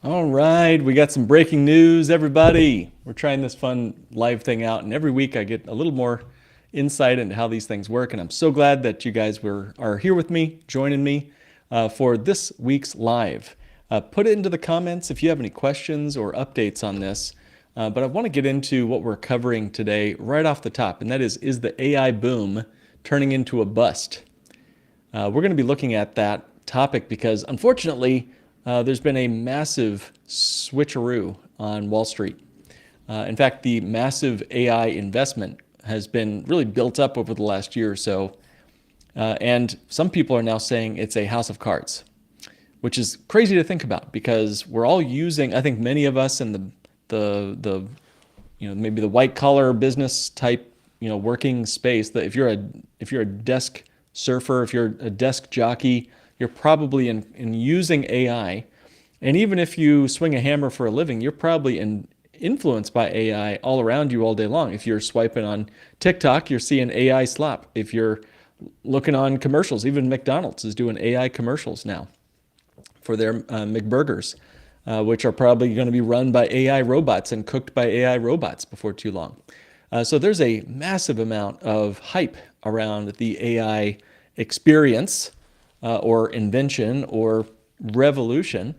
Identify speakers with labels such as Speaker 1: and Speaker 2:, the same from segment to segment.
Speaker 1: All right, we got some breaking news, everybody. We're trying this fun live thing out, and every week I get a little more insight into how these things work. And I'm so glad that you guys are here with me, joining me for this week's live. Put it into the comments if you have any questions or updates on this. But I want to get into what we're covering today right off the top, and that is the AI boom turning into a bust? We're going to be looking at that topic because, unfortunately, there's been a massive switcheroo on Wall Street. In fact, the massive AI investment has been really built up over the last year or so. And some people are now saying it's a house of cards, which is crazy to think about because we're all using, I think many of us in the maybe the white collar business type, working space, that if you're a desk surfer, if you're a desk jockey, you're probably in using AI. And even if you swing a hammer for a living, you're probably influenced by AI all around you all day long. If you're swiping on TikTok, you're seeing AI slap. If you're looking on commercials, even McDonald's is doing AI commercials now for their McBurgers, which are probably going to be run by AI robots and cooked by AI robots before too long. So there's a massive amount of hype around the AI experience or invention or revolution.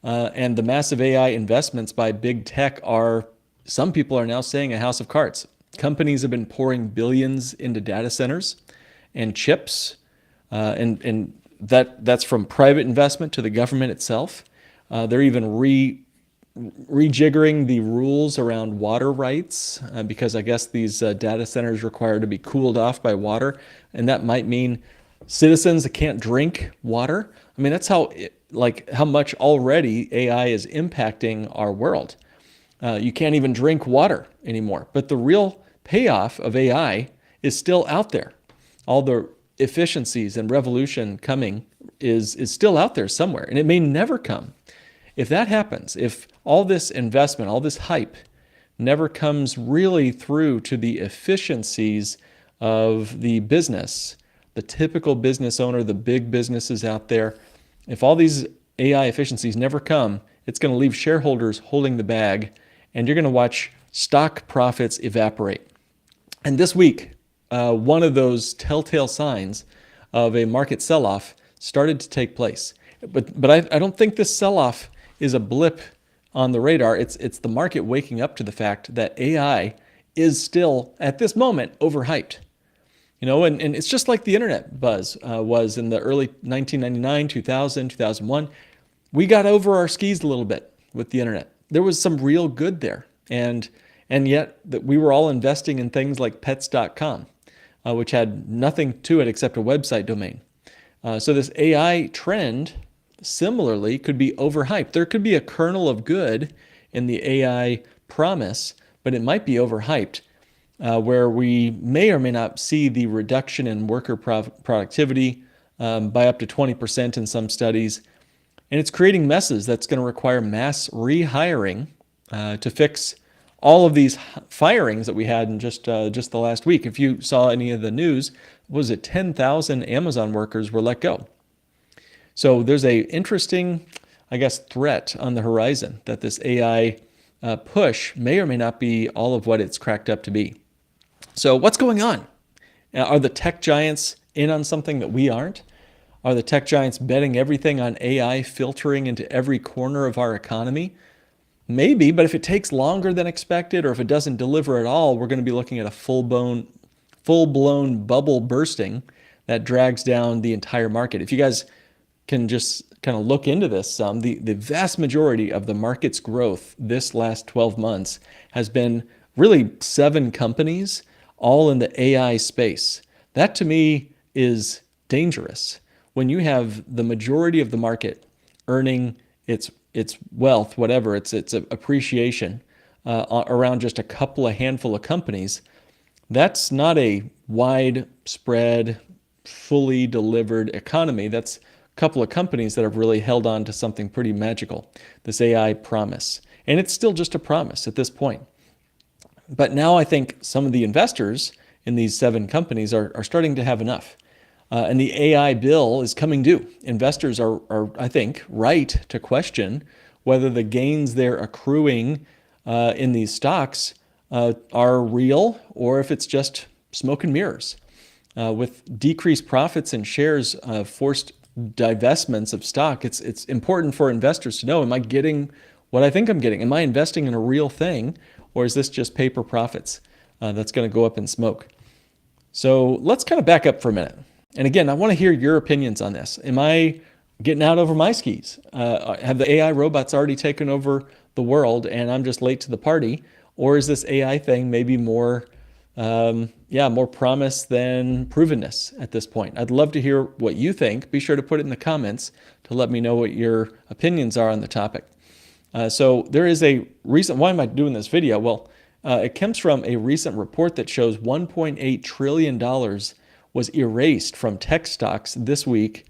Speaker 1: And the massive AI investments by big tech are, some people are now saying, a house of cards. Companies have been pouring billions into data centers and chips, and that's from private investment to the government itself. They're even rejiggering the rules around water rights because I guess these data centers require to be cooled off by water, and that might mean citizens that can't drink water. I mean, that's how much already AI is impacting our world. You can't even drink water anymore. But the real payoff of AI is still out there. All the efficiencies and revolution coming is still out there somewhere, and it may never come. If that happens, if all this investment, all this hype never comes really through to the efficiencies of the business, the typical business owner, the big businesses out there, if all these AI efficiencies never come, it's going to leave shareholders holding the bag, and you're going to watch stock profits evaporate. And this week, one of those telltale signs of a market sell-off started to take place. But I don't think this sell-off is a blip on the radar. It's the market waking up to the fact that AI is still, at this moment, overhyped. And it's just like the internet buzz was in the early 1999, 2000, 2001. We got over our skis a little bit with the internet. There was some real good there. And yet that we were all investing in things like pets.com, which had nothing to it except a website domain. So this AI trend, similarly, could be overhyped. There could be a kernel of good in the AI promise, but it might be overhyped. Where we may or may not see the reduction in worker productivity by up to 20% in some studies. And it's creating messes that's going to require mass rehiring to fix all of these firings that we had in just the last week. If you saw any of the news, was it 10,000 Amazon workers were let go? So there's a interesting, threat on the horizon that this AI push may or may not be all of what it's cracked up to be. So what's going on? Are the tech giants in on something that we aren't? Are the tech giants betting everything on AI filtering into every corner of our economy? Maybe, but if it takes longer than expected or if it doesn't deliver at all, we're going to be looking at a full-blown bubble bursting that drags down the entire market. If you guys can just kind of look into this some, the vast majority of the market's growth this last 12 months has been really 7 companies, all in the AI space. That to me is dangerous. When you have the majority of the market earning its wealth, whatever, its appreciation around just a handful of companies, that's not a widespread, fully delivered economy. That's a couple of companies that have really held on to something pretty magical, this AI promise. And it's still just a promise at this point. But now I think some of the investors in these 7 companies are starting to have enough. And the AI bill is coming due. Investors are, I think, right to question whether the gains they're accruing in these stocks are real or if it's just smoke and mirrors. With decreased profits and shares, forced divestments of stock, it's important for investors to know, am I getting what I think I'm getting? Am I investing in a real thing, or is this just paper profits that's going to go up in smoke? So let's kind of back up for a minute. And again, I want to hear your opinions on this. Am I getting out over my skis? Have the AI robots already taken over the world and I'm just late to the party? Or is this AI thing maybe more promise than provenness at this point? I'd love to hear what you think. Be sure to put it in the comments to let me know what your opinions are on the topic. So there is a recent, why am I doing this video? Well, it comes from a recent report that shows $1.8 trillion was erased from tech stocks this week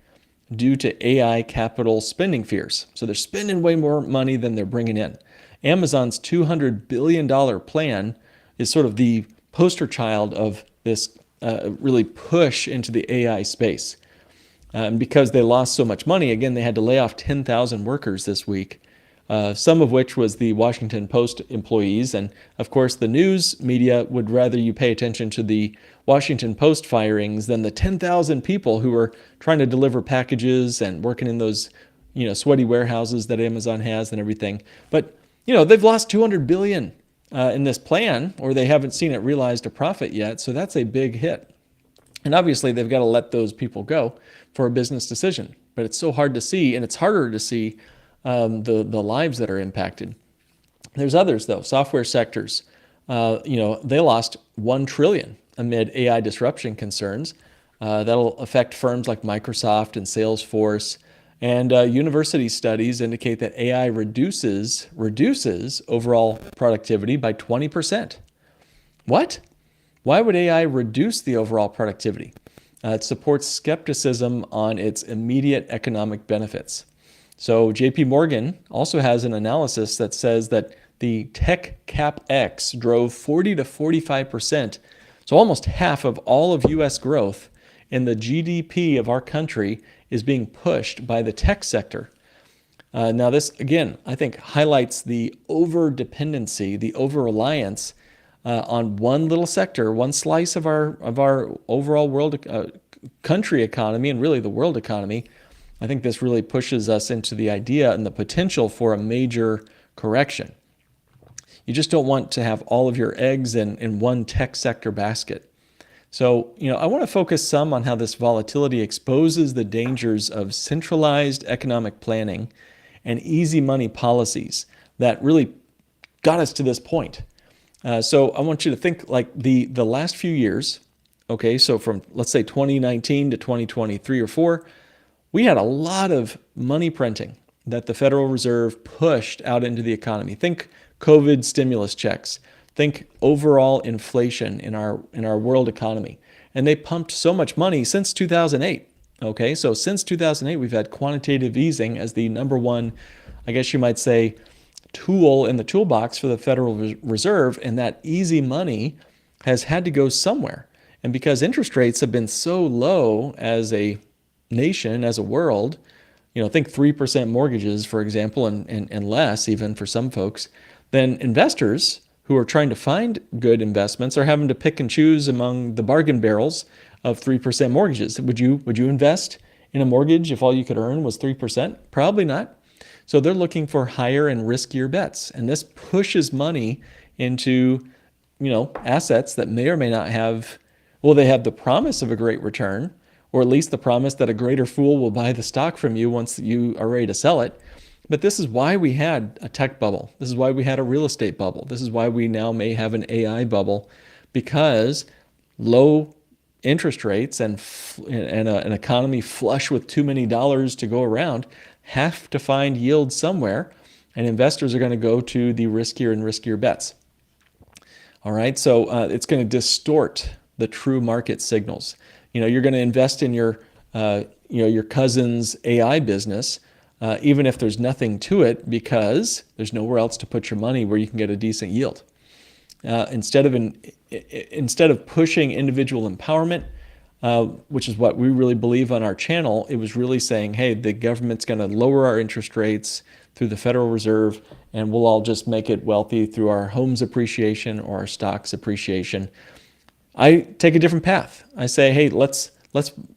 Speaker 1: due to AI capital spending fears. So they're spending way more money than they're bringing in. Amazon's $200 billion plan is sort of the poster child of this really push into the AI space. And because they lost so much money, again, they had to lay off 10,000 workers this week, some of which was the Washington Post employees. And of course, the news media would rather you pay attention to the Washington Post firings than the 10,000 people who were trying to deliver packages and working in those, sweaty warehouses that Amazon has and everything. But, they've lost $200 billion in this plan, or they haven't seen it realized a profit yet. So that's a big hit. And obviously, they've got to let those people go for a business decision. But it's so hard to see, and it's harder to see the lives that are impacted. There's others, though, software sectors. They lost $1 trillion amid AI disruption concerns. That'll affect firms like Microsoft and Salesforce. And university studies indicate that AI reduces overall productivity by 20%. What? Why would AI reduce the overall productivity? It supports skepticism on its immediate economic benefits. So JP Morgan also has an analysis that says that the tech CapEx drove 40 to 45%, so almost half of all of U.S. growth in the GDP of our country is being pushed by the tech sector. Now this, again, I think highlights the over-dependency, the over-reliance on one little sector, one slice of our overall world country economy, and really the world economy. I think this really pushes us into the idea and the potential for a major correction. You just don't want to have all of your eggs in one tech sector basket. So, I want to focus some on how this volatility exposes the dangers of centralized economic planning and easy money policies that really got us to this point. So I want you to think like the last few years, okay, so from let's say 2019 to 2023 or 4, we had a lot of money printing that the Federal Reserve pushed out into the economy. Think COVID stimulus checks. Think overall inflation in our world economy. And they pumped so much money since 2008. Okay, so since 2008, we've had quantitative easing as the number one, I guess you might say, tool in the toolbox for the Federal Reserve. And that easy money has had to go somewhere. And because interest rates have been so low as a nation, as a world, think 3% mortgages, for example, and less even for some folks, then investors who are trying to find good investments are having to pick and choose among the bargain barrels of 3% mortgages. Would you invest in a mortgage if all you could earn was 3%? Probably not. So they're looking for higher and riskier bets. And this pushes money into, assets that may or may not have, they have the promise of a great return, or at least the promise that a greater fool will buy the stock from you once you are ready to sell it. But this is why we had a tech bubble. This is why we had a real estate bubble. This is why we now may have an AI bubble, because low interest rates and an economy flush with too many dollars to go around have to find yield somewhere, and investors are going to go to the riskier and riskier bets. All right, so it's going to distort the true market signals. You're going to invest in your cousin's AI business, even if there's nothing to it, because there's nowhere else to put your money where you can get a decent yield. Instead of pushing individual empowerment, which is what we really believe on our channel, it was really saying, hey, the government's going to lower our interest rates. through the Federal Reserve, and we'll all just make it wealthy through our homes appreciation or our stocks appreciation. I take a different path. I say, hey, let's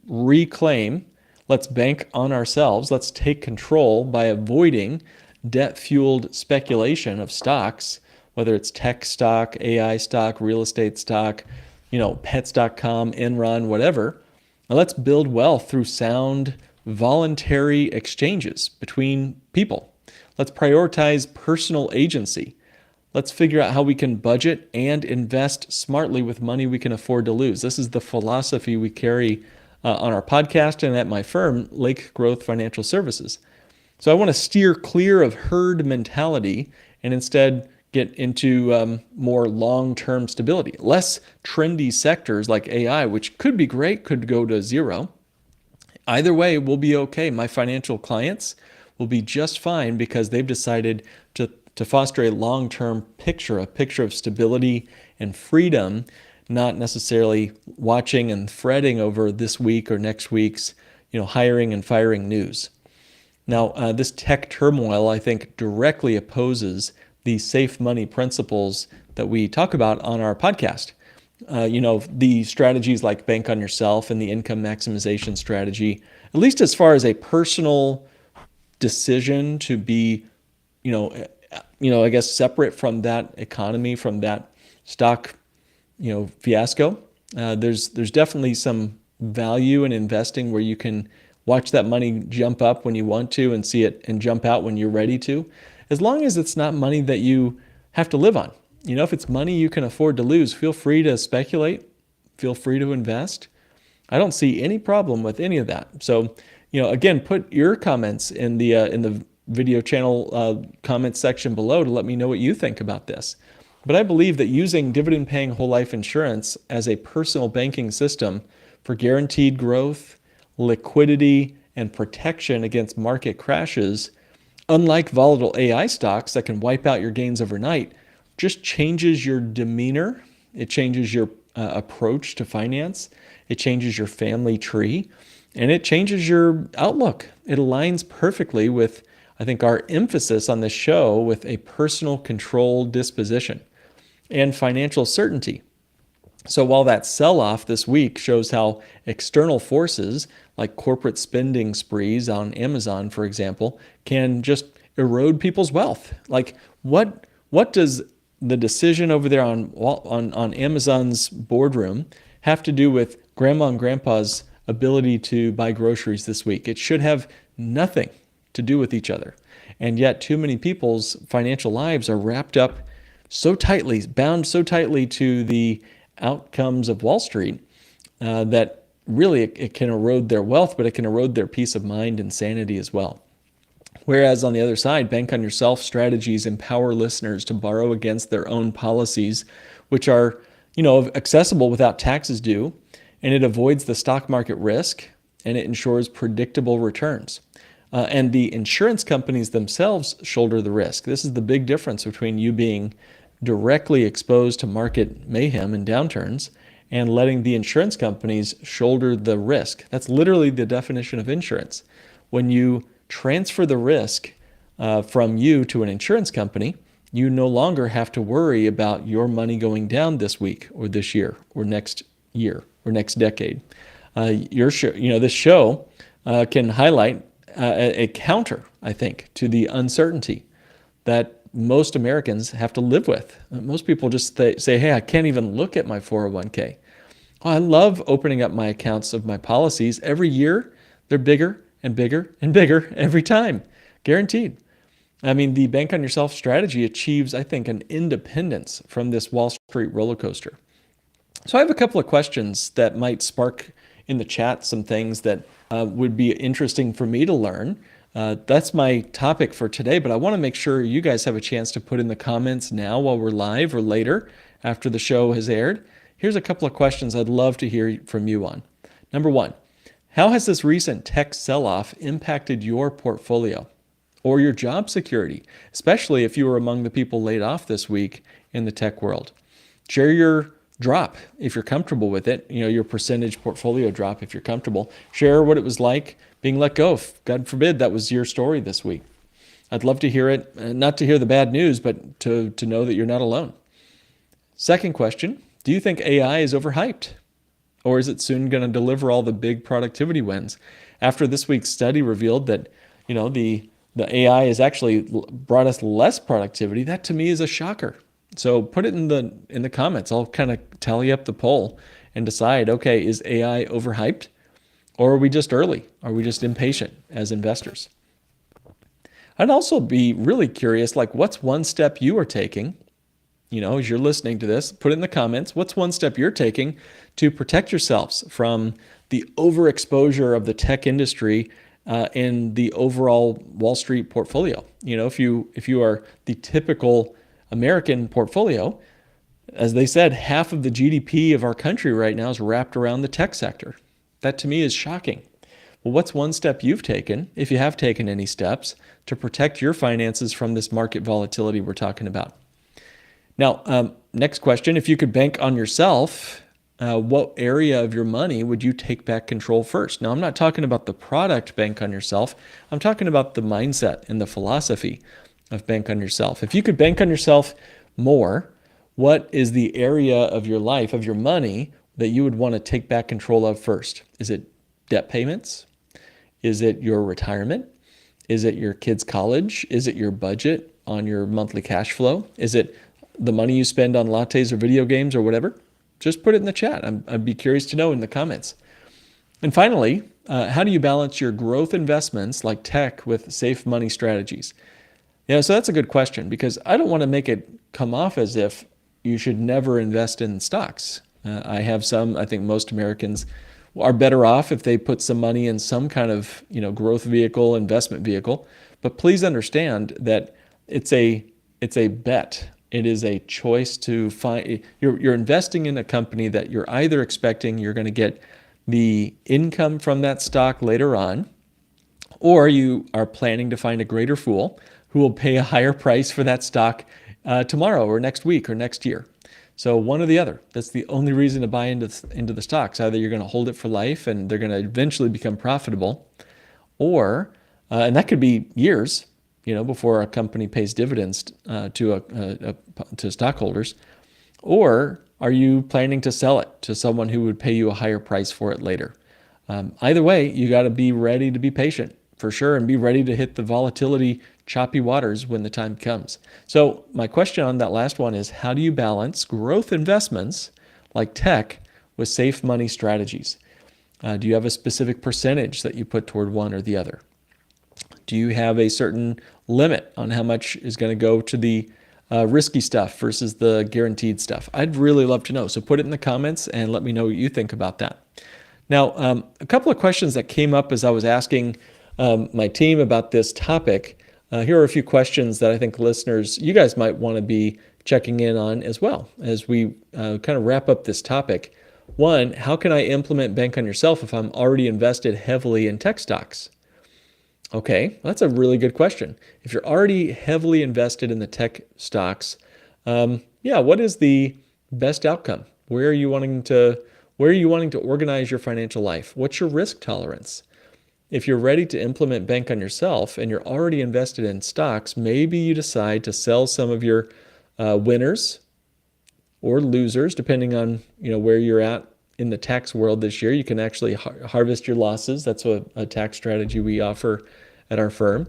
Speaker 1: reclaim, let's bank on ourselves, let's take control by avoiding debt-fueled speculation of stocks, whether it's tech stock, AI stock, real estate stock, pets.com, Enron, whatever. Now let's build wealth through sound, voluntary exchanges between people. Let's prioritize personal agency. Let's figure out how we can budget and invest smartly with money we can afford to lose. This is the philosophy we carry on our podcast and at my firm, Lake Growth Financial Services. So I want to steer clear of herd mentality and instead get into more long-term stability. Less trendy sectors like AI, which could be great, could go to zero. Either way, we'll be okay. My financial clients will be just fine because they've decided to foster a long-term picture, a picture of stability and freedom, not necessarily watching and fretting over this week or next week's, hiring and firing news. Now, this tech turmoil, I think, directly opposes the safe money principles that we talk about on our podcast. The strategies like bank on yourself and the income maximization strategy, at least as far as a personal decision to be, I guess separate from that economy, from that stock, fiasco. There's definitely some value in investing where you can watch that money jump up when you want to and see it and jump out when you're ready to, as long as it's not money that you have to live on. If it's money you can afford to lose, feel free to speculate, feel free to invest. I don't see any problem with any of that. So, again, put your comments in the video channel comments section below to let me know what you think about this. But I believe that using dividend-paying whole life insurance as a personal banking system for guaranteed growth, liquidity, and protection against market crashes, unlike volatile AI stocks that can wipe out your gains overnight, just changes your demeanor. It changes your approach to finance. It changes your family tree, and it changes your outlook. It aligns perfectly with, I think, our emphasis on this show with a personal control disposition and financial certainty. So while that sell-off this week shows how external forces like corporate spending sprees on Amazon, for example, can just erode people's wealth. Like what does the decision over there on Amazon's boardroom have to do with grandma and grandpa's ability to buy groceries this week? It should have nothing to do with each other. And yet too many people's financial lives are wrapped up so tightly, bound so tightly to the outcomes of Wall Street that really it can erode their wealth, but it can erode their peace of mind and sanity as well. Whereas on the other side, bank on yourself strategies empower listeners to borrow against their own policies, which are, accessible without taxes due, and it avoids the stock market risk, and it ensures predictable returns. And the insurance companies themselves shoulder the risk. This is the big difference between you being directly exposed to market mayhem and downturns and letting the insurance companies shoulder the risk. That's literally the definition of insurance. When you transfer the risk from you to an insurance company, you no longer have to worry about your money going down this week or this year or next decade. This show can highlight a counter, I think, to the uncertainty that most Americans have to live with. Most people just say, hey, I can't even look at my 401k. Oh, I love opening up my accounts of my policies. Every year, they're bigger and bigger and bigger every time, guaranteed. I mean, the bank on yourself strategy achieves, I think, an independence from this Wall Street roller coaster. So I have a couple of questions that might spark in the chat some things that would be interesting for me to learn. That's my topic for today, but I want to make sure you guys have a chance to put in the comments now while we're live or later after the show has aired. Here's a couple of questions I'd love to hear from you on. Number one, how has this recent tech sell-off impacted your portfolio or your job security, especially if you were among the people laid off this week in the tech world? Share your drop if you're comfortable with it, your percentage portfolio drop if you're comfortable. Share what it was like being let go. God forbid that was your story this week. I'd love to hear it, not to hear the bad news, but to know that you're not alone. Second question, do you think AI is overhyped? Or is it soon going to deliver all the big productivity wins? After this week's study revealed that, the AI has actually brought us less productivity, that to me is a shocker. So put it in the comments. I'll kind of tally up the poll and decide, okay, is AI overhyped? Or are we just early? Are we just impatient as investors? I'd also be really curious, like, what's one step you are taking, as you're listening to this? Put it in the comments. What's one step you're taking to protect yourselves from the overexposure of the tech industry in the overall Wall Street portfolio? If you are the typical American portfolio, as they said, half of the GDP of our country right now is wrapped around the tech sector. That to me is shocking. Well, what's one step you've taken, if you have taken any steps, to protect your finances from this market volatility we're talking about? Now, next question, if you could bank on yourself, what area of your money would you take back control first? Now, I'm not talking about the product bank on yourself. I'm talking about the mindset and the philosophy of bank on yourself. If you could bank on yourself more, what is the area of your life, of your money, that you would want to take back control of first? Is it debt payments? Is it your retirement? Is it your kids' college? Is it your budget on your monthly cash flow? Is it the money you spend on lattes or video games or whatever? Just put it in the chat. I'd be curious to know in the comments. And finally, how do you balance your growth investments like tech with safe money strategies? So that's a good question, because I don't want to make it come off as if you should never invest in stocks. I think most Americans are better off if they put some money in some kind of growth vehicle, investment vehicle. But please understand that it's a bet. It is a choice to find. You're investing in a company that you're either expecting you're going to get the income from that stock later on, or you are planning to find a greater fool who will pay a higher price for that stock tomorrow or next week or next year. So one or the other. That's the only reason to buy into the stocks. Either you're going to hold it for life and they're going to eventually become profitable, or and that could be years, before a company pays dividends to stockholders. Or are you planning to sell it to someone who would pay you a higher price for it later? Either way, you got to be ready to be patient for sure, and be ready to hit the volatility, choppy waters when the time comes. So my question on that last one is, how do you balance growth investments like tech with safe money strategies? Do you have a specific percentage that you put toward one or the other? Do you have a certain limit on how much is going to go to the risky stuff versus the guaranteed stuff? I'd really love to know. So put it in the comments and let me know what you think about that. Now, a couple of questions that came up as I was asking my team about this topic. Here are a few questions that I think listeners, you guys might want to be checking in on as well as we kind of wrap up this topic. One, how can I implement Bank on Yourself if I'm already invested heavily in tech stocks? Okay, that's a really good question. If you're already heavily invested in the tech stocks, what is the best outcome? Where are you wanting to organize your financial life? What's your risk tolerance? If you're ready to implement Bank on Yourself and you're already invested in stocks, maybe you decide to sell some of your winners or losers, depending on where you're at in the tax world this year. You can actually harvest your losses. That's a tax strategy we offer at our firm.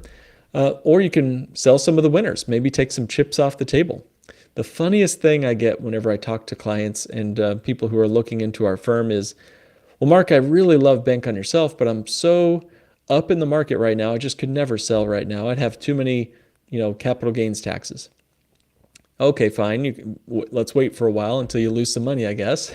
Speaker 1: Or you can sell some of the winners, maybe take some chips off the table. The funniest thing I get whenever I talk to clients and people who are looking into our firm is, well, Mark, I really love Bank on Yourself, but I'm so up in the market right now, I just could never sell right now. I'd have too many, capital gains taxes. Okay, fine. Let's wait for a while until you lose some money, I guess.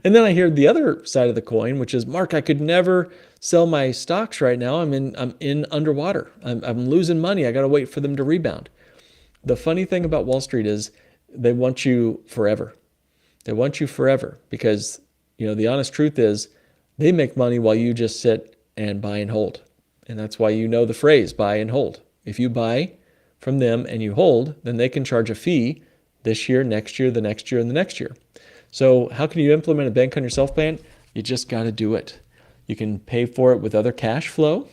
Speaker 1: And then I hear the other side of the coin, which is, Mark, I could never sell my stocks right now. I'm in underwater. I'm losing money. I got to wait for them to rebound. The funny thing about Wall Street is they want you forever. They want you forever because, the honest truth is they make money while you just sit and buy and hold. And that's why the phrase buy and hold. If you buy from them and you hold, then they can charge a fee this year, next year, the next year, and the next year. So how can you implement a Bank on Yourself plan? You just got to do it. You can pay for it with other cash flow.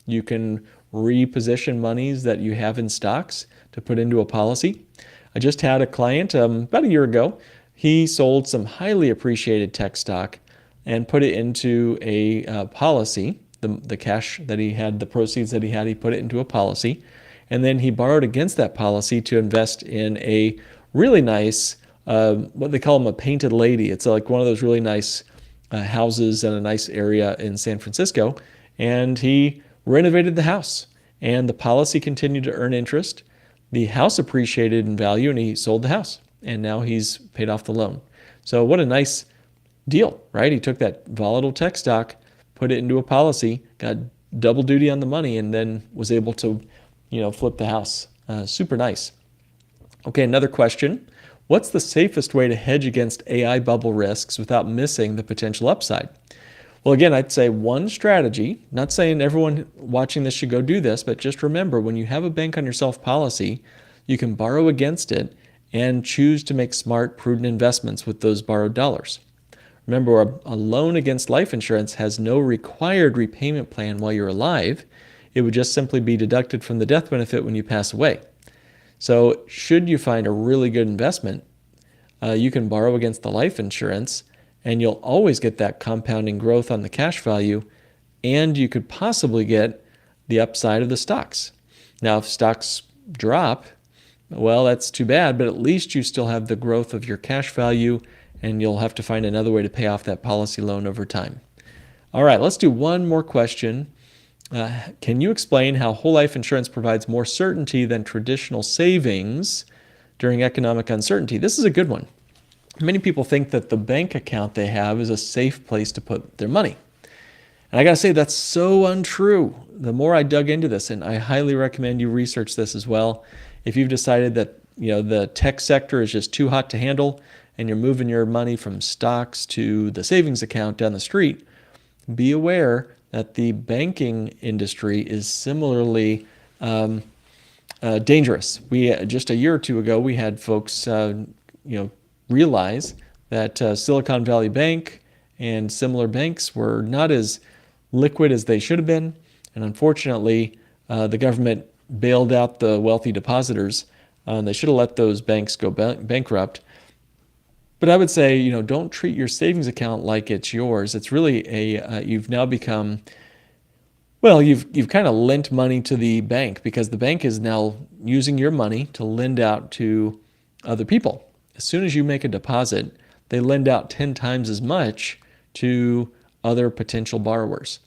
Speaker 1: You can reposition monies that you have in stocks to put into a policy. I just had a client about a year ago. He sold some highly appreciated tech stock and put it into a policy. The cash that he had, the proceeds that he had, he put it into a policy. And then he borrowed against that policy to invest in a really nice, what they call them, a painted lady. It's like one of those really nice houses in a nice area in San Francisco. And he renovated the house. And the policy continued to earn interest. The house appreciated in value, and he sold the house. And now he's paid off the loan. So what a nice deal, right? He took that volatile tech stock, put it into a policy, got double duty on the money, and then was able to, flip the house. Super nice. Okay, another question. What's the safest way to hedge against AI bubble risks without missing the potential upside? Well, again, I'd say one strategy, not saying everyone watching this should go do this, but just remember, when you have a bank on yourself policy, you can borrow against it and choose to make smart, prudent investments with those borrowed dollars. Remember, a loan against life insurance has no required repayment plan while you're alive. It would just simply be deducted from the death benefit when you pass away. So should you find a really good investment, you can borrow against the life insurance, and you'll always get that compounding growth on the cash value, and you could possibly get the upside of the stocks. Now, if stocks drop, well, that's too bad, but at least you still have the growth of your cash value, and you'll have to find another way to pay off that policy loan over time. All right, let's do one more question. Can you explain how whole life insurance provides more certainty than traditional savings during economic uncertainty? This is a good one. Many people think that the bank account they have is a safe place to put their money. And I got to say, that's so untrue. The more I dug into this, and I highly recommend you research this as well. If you've decided that the tech sector is just too hot to handle and you're moving your money from stocks to the savings account down the street, be aware that the banking industry is similarly dangerous. We just a year or two ago, we had folks realize that Silicon Valley Bank and similar banks were not as liquid as they should have been. And unfortunately, the government bailed out the wealthy depositors. They should have let those banks go bankrupt. But I would say, don't treat your savings account like it's yours. It's really you've now become, you've kind of lent money to the bank because the bank is now using your money to lend out to other people. As soon as you make a deposit, they lend out 10 times as much to other potential borrowers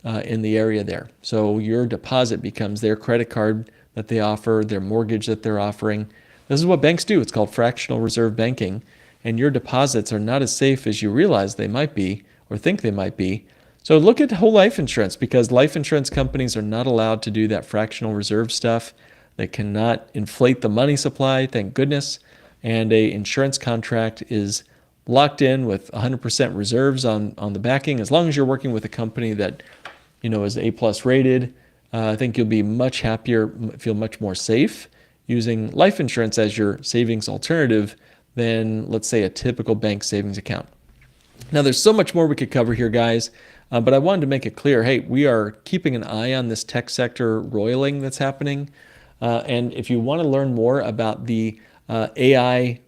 Speaker 1: in the area there. So your deposit becomes their credit card that they offer, their mortgage that they're offering. This is what banks do. It's called fractional reserve banking. And your deposits are not as safe as you realize they might be or think they might be. So look at whole life insurance, because life insurance companies are not allowed to do that fractional reserve stuff. They cannot inflate the money supply, thank goodness. And an insurance contract is locked in with 100% reserves on the backing. As long as you're working with a company that is A+ rated, I think you'll be much happier, feel much more safe using life insurance as your savings alternative than, let's say, a typical bank savings account. Now, there's so much more we could cover here, guys, but I wanted to make it clear, hey, we are keeping an eye on this tech sector roiling that's happening. And if you want to learn more about the AI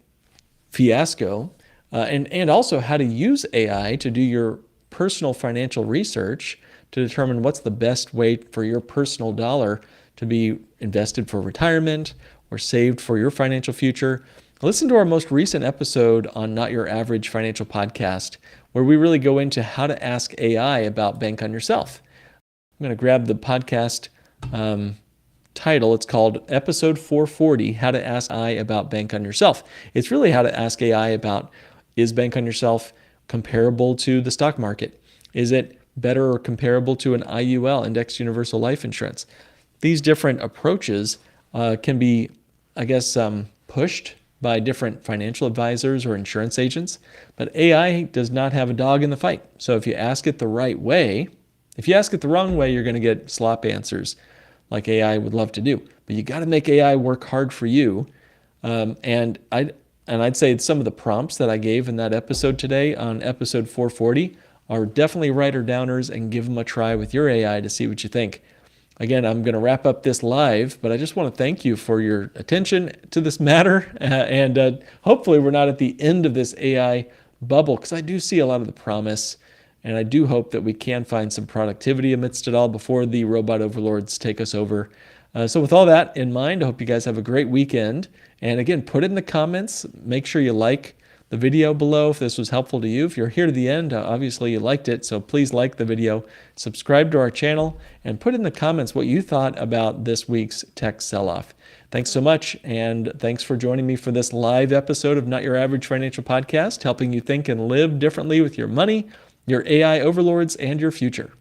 Speaker 1: fiasco and also how to use AI to do your personal financial research to determine what's the best way for your personal dollar to be invested for retirement or saved for your financial future, listen to our most recent episode on Not Your Average Financial Podcast, where we really go into how to ask AI about Bank on Yourself. I'm going to grab the podcast title. It's called Episode 440, How to Ask AI About Bank on Yourself. It's really how to ask AI about, is Bank on Yourself comparable to the stock market? Is it better or comparable to an IUL, Indexed Universal Life Insurance? These different approaches can be, pushed by different financial advisors or insurance agents, but AI does not have a dog in the fight. So if you ask it the right way, if you ask it the wrong way, you're going to get slop answers like AI would love to do. But you got to make AI work hard for you. And I'd say some of the prompts that I gave in that episode today on episode 440 are definitely writer downers, and give them a try with your AI to see what you think. Again, I'm going to wrap up this live, but I just want to thank you for your attention to this matter. And hopefully we're not at the end of this AI bubble, because I do see a lot of the promise. And I do hope that we can find some productivity amidst it all before the robot overlords take us over. So with all that in mind, I hope you guys have a great weekend. And again, put it in the comments. Make sure you like the video below if this was helpful to you. If you're here to the end, obviously you liked it, so please like the video, subscribe to our channel, and put in the comments what you thought about this week's tech sell-off. Thanks so much, and thanks for joining me for this live episode of Not Your Average Financial Podcast, helping you think and live differently with your money, your AI overlords, and your future.